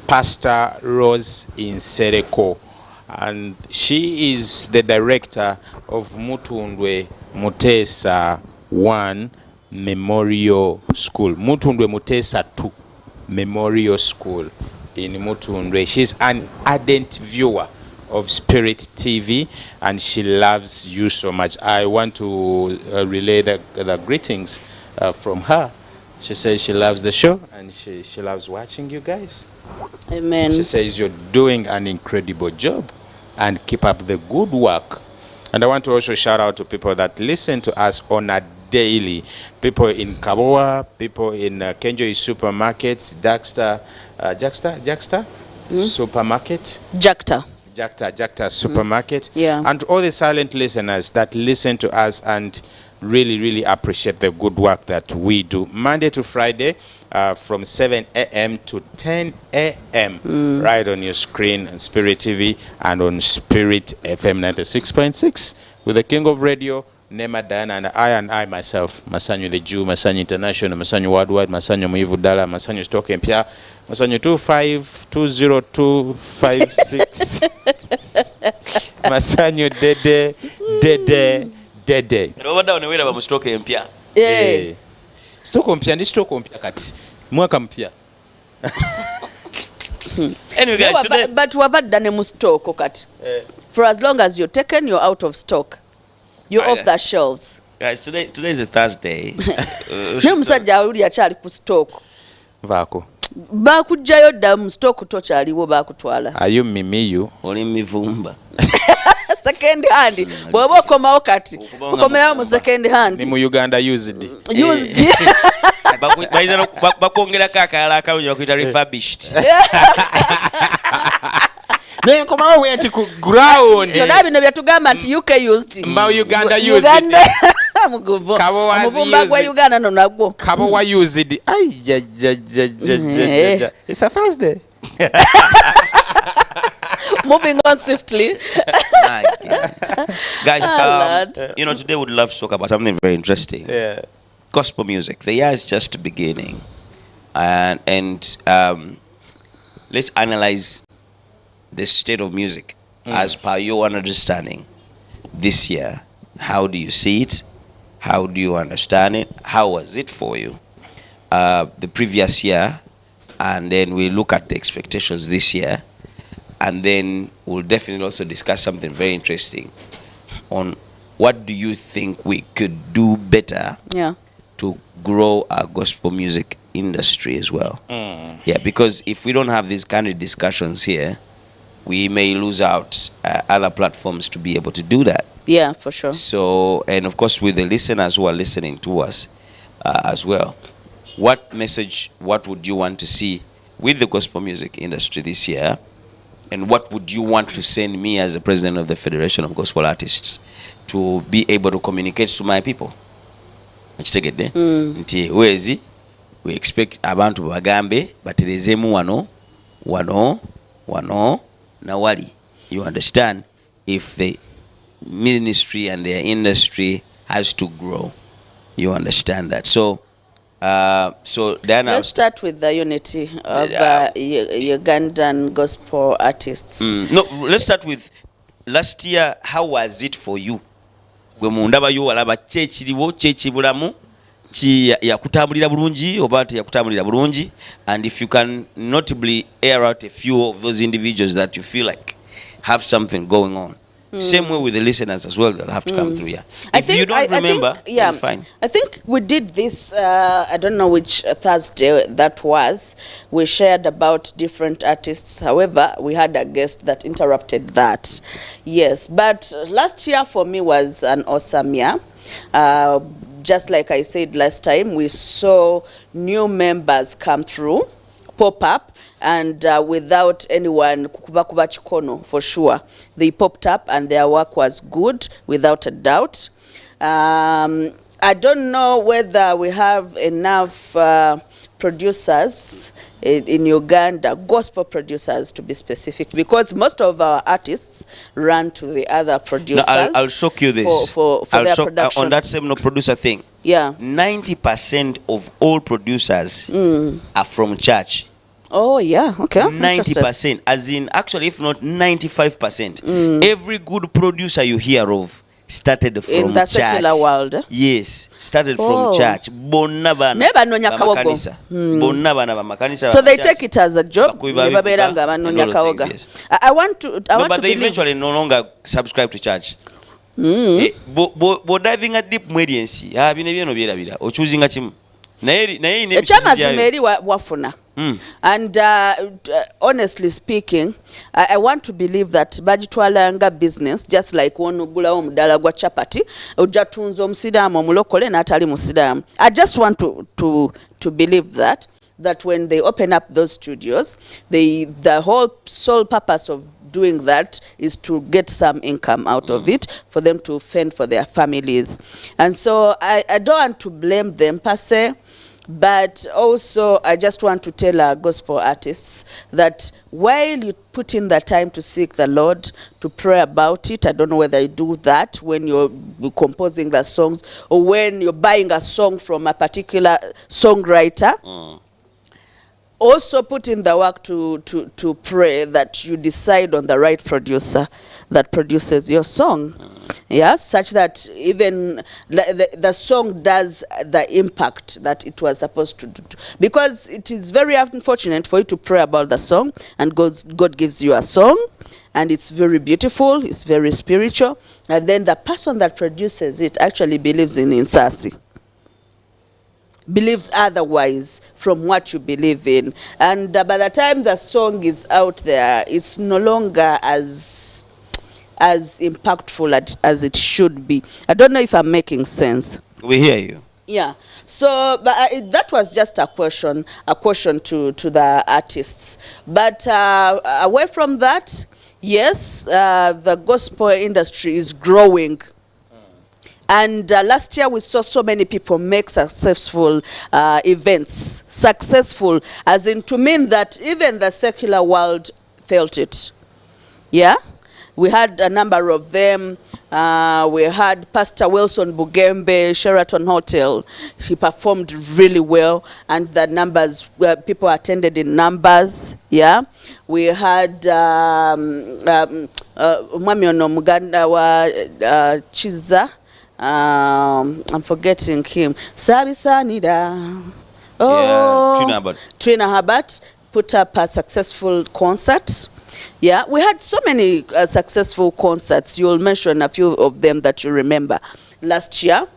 Pastor Rose Insereko, and she is the director of Mutundwe Mutesa 1 Memorial School. Mutundwe Mutesa 2 Memorial School in Mutundwe. She's an ardent viewer of Spirit TV, and she loves you so much. I want to relay the greetings from her. She says she loves the show and she loves watching you guys. Amen. She says you're doing an incredible job and keep up the good work. And I want to also shout out to people that listen to us on a daily. People in Kaboa, people in Kenjoy supermarkets, Jacksta supermarket. Jakta supermarket. Yeah. And all the silent listeners that listen to us and really appreciate the good work that we do Monday to Friday from 7 a.m. to 10 a.m. right on your screen on Spirit TV and on Spirit FM 96.6 with the King of Radio, Nema Diana, and I myself, Masanyu the Jew, Masanyu International, Masanyu Worldwide, Masanyu Muivu Dala, Masanyu Stock Mpya, Masanyu 2520256, Masanyu Dede. Robada unaweza ba mstoke mpya. Stoko mpya ni stoko mpya kati. Mwaka mpya. Anyway guys, today but wabadda ne mu stock kati. For as long as you're taken, you're out of stock. You're off the shelves. Guys, today is a Thursday. Ne musajja awuli akyali ku stock. Vaako. Bakujjayo dda mu stock tokyaliwo bakutwala. Ayo mimiyu. Oli mivumba. Second hand. Bw'oba okomawo kati. Okomerawo mu second hand. Ni mu Uganda used. Bakwongera kakala akalungi okuyita refurbished. Ne komawo wenti ku ground. Byonna bino byatugamba nti UK used. Mba Uganda used. Uganda muguvu. Omuvumba gwa Uganda no nagwo. Kabowa used. Ay. It's a Thursday. Moving on swiftly. Guys, you know, today we'd love to talk about something very interesting. Yeah. Gospel music. The year is just beginning. And let's analyze the state of music as per your understanding this year. How do you see it? How do you understand it? How was it for you the previous year? And then we look at the expectations this year. And then we'll definitely also discuss something very interesting on what do you think we could do better to grow our gospel music industry as well. Yeah, because if we don't have these kind of discussions here, we may lose out other platforms to be able to do that. Yeah, for sure. So, and of course with the listeners who are listening to us as well, what message, what would you want to see with the gospel music industry this year? And what would you want to send me as the president of the Federation of Gospel Artists to be able to communicate to my people? Nti wezi we expect abantu bagambe baterezemu wano na wali. You understand? If the ministry and their industry has to grow, you understand that. So then let's start with the unity of Ugandan gospel artists. No, let's start with last year. How was it for you? Gwe mundaba yo walaba kyekiriwo kyekibulamu ki yakutambulira bulungi oba yakutambulira bulungi, and if you can notably air out a few of those individuals that you feel like have something going on. Same way with the listeners as well, they'll have to come through. Yeah. If you don't remember, it's fine. I think we did this, I don't know which Thursday that was. We shared about different artists. However, we had a guest that interrupted that. Yes, but last year for me was an awesome year. Just like I said last time, we saw new members come through, pop up. And without anyone kukuba chikono, for sure, they popped up and their work was good without a doubt. I don't know whether we have enough producers in Uganda, gospel producers to be specific, because most of our artists run to the other producers. No, I'll shock you this. For their production. On that same producer thing. Yeah. 90% of all producers are from church. Oh, yeah. Okay. Interested. 90%, as in, actually, if not 95%, every good producer you hear of started from In the church. secular world. Yes, started Oh. from church. Bonna bana Naye banoonya kawogo. bamakanisa. Bonna bana bamakanisa. So they take it as a job. Bakubi ne babeera babivuga, nga and banoonya all of kawoga. things, yes. I want to No, but they believe. eventually no longer subscribe to church. Bo diving a deep mwerensi bino byeno byerabira ochuzinga kimu naye ine Ekyamazima eri wafuna. And honestly speaking, I want to believe that bagitwalanga business just like wonogulawo omudala gwa chapati ojja tunza omusiraamu omulokole n'atali musiraamu. I just want to believe that when they open up those studios, the whole sole purpose of doing that is to get some income out of it for them to fend for their families. And so I don't want to blame them per se. But also, I just want to tell our gospel artists that while you put in the time to seek the Lord, to pray about it, I don't know whether you do that when you're composing the songs or when you're buying a song from a particular songwriter. Also put in the work to pray that you decide on the right producer that produces your song. Yes, such that even the song does the impact that it was supposed to do. Because it is very unfortunate for you to pray about the song and God gives you a song and it's very beautiful, it's very spiritual, and then the person that produces it actually believes in Insasi. Believes otherwise from what you believe in, and by the time the song is out there, it's no longer as impactful as it should be. I don't know if I'm making sense. We hear you. Yeah. So, but that was just a question to the artists. But away from that, yes, the gospel industry is growing. And last year we saw so many people make successful events. Successful, as in to mean that even the secular world felt it. Yeah? We had a number of them. We had Pastor Wilson Bugembe, Sheraton Hotel. He performed really well, and the numbers, people attended in numbers. Yeah, we had Mwami ono muganda wa Chiza. I'm forgetting him. Sabisanida. Oh, yeah, Trina Habat put up a successful concert. Yeah, we had so many successful concerts. You'll mention a few of them that you remember last year.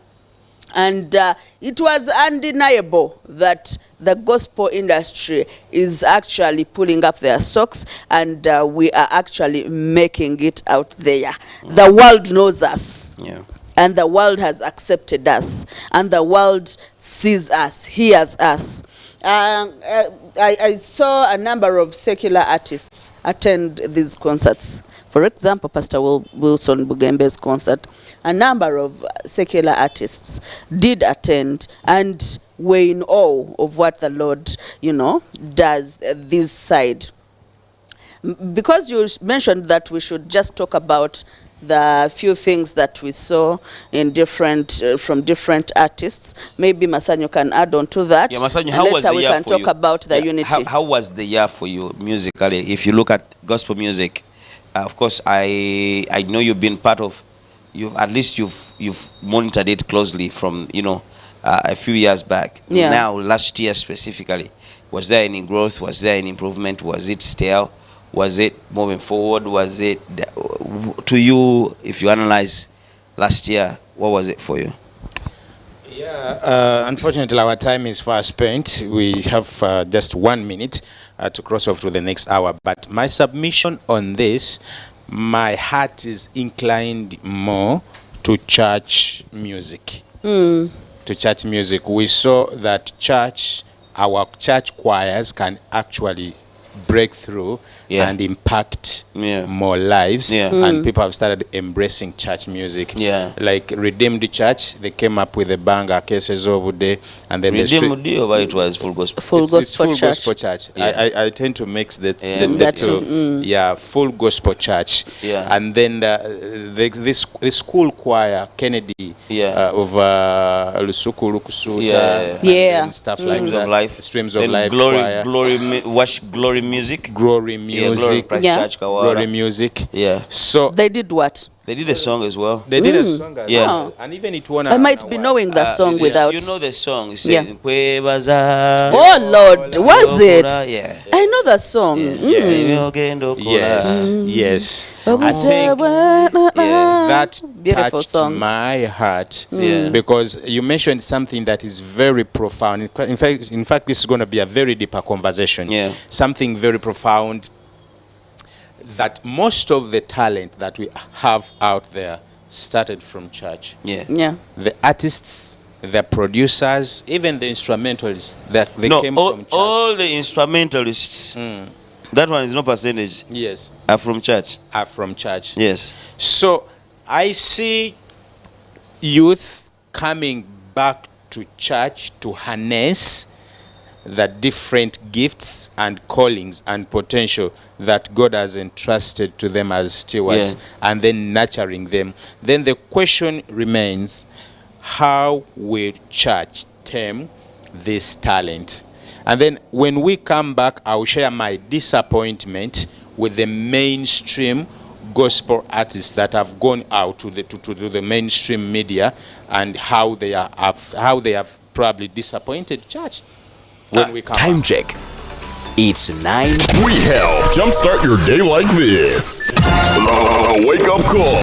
And it was undeniable that the gospel industry is actually pulling up their socks, and we are actually making it out there. The world knows us. Yeah. And the world has accepted us. And the world sees us, hears us. I saw a number of secular artists attend these concerts. For example, Pastor Wilson Bugembe's concert. A number of secular artists did attend and were in awe of what the Lord, does this side. Because you mentioned that we should just talk about the few things that we saw in from different artists. Maybe Masanyu can add on to that. Yeah, Masanyu, and how was the we year can for talk you? about the unity. How was the year for you musically? If you look at gospel music, of course, I know you've been part of. You've monitored it closely from a few years back. Yeah. Now, last year specifically, was there any growth? Was there any improvement? Was it stale? Was it moving forward? Was it, to you, if you analyze last year, what was it for you? Yeah, unfortunately, our time is far spent. We have just 1 minute to cross off to the next hour. But my submission on this, my heart is inclined more to church music. To church music. We saw that our church choirs can actually break through Yeah. and impact Yeah. more lives. Yeah. And people have started embracing church music. Yeah. Like Redeemed Church, they came up with a banger, Cases of Day, and then Redeemed or it was Full Gospel? Full it's Gospel Full Church. Gospel Church. Yeah. I tend to mix the That two. too, Yeah, Full Gospel Church. Yeah. And then the school choir, Kennedy, Yeah. of Lusuku Lukusuta, Yeah. and Yeah. then stuff like Streams that. of Life. Streams of Then Life Glory, choir. Glory Music. Glory Yeah, Glory Music. Christ Yeah. Church Kawara. Glory Music. Yeah. So They did what? They did a song as well. they did a song as Yeah. well. And even it won I might an be award. knowing that song It is- without. You know the song. It's Yeah. saying, Kwebaza. Oh Lord, was it? Yeah. I know that song. Yes. Yes. Yes, yes. But I think that Beautiful touched song. my heart. Yeah. Because you mentioned something that is very profound. In fact, this is going to be a very deeper conversation. Yeah. Something very profound, that most of the talent that we have out there started from church. Yeah. Yeah. The artists, the producers, even the instrumentalists, that they No, came all, from church. all the instrumentalists, that one is no percentage, Yes, are from church. are from church. Yes. So I see youth coming back to church to harness the different gifts and callings and potential that God has entrusted to them as stewards, Yeah. and then nurturing them. Then the question remains, how will church tame this talent? And then when we come back, I'll share my disappointment with the mainstream gospel artists that have gone out to the mainstream media, and how they have probably disappointed church. When we come Time back. check. It's 9. We help jumpstart your day like this. Wake up call.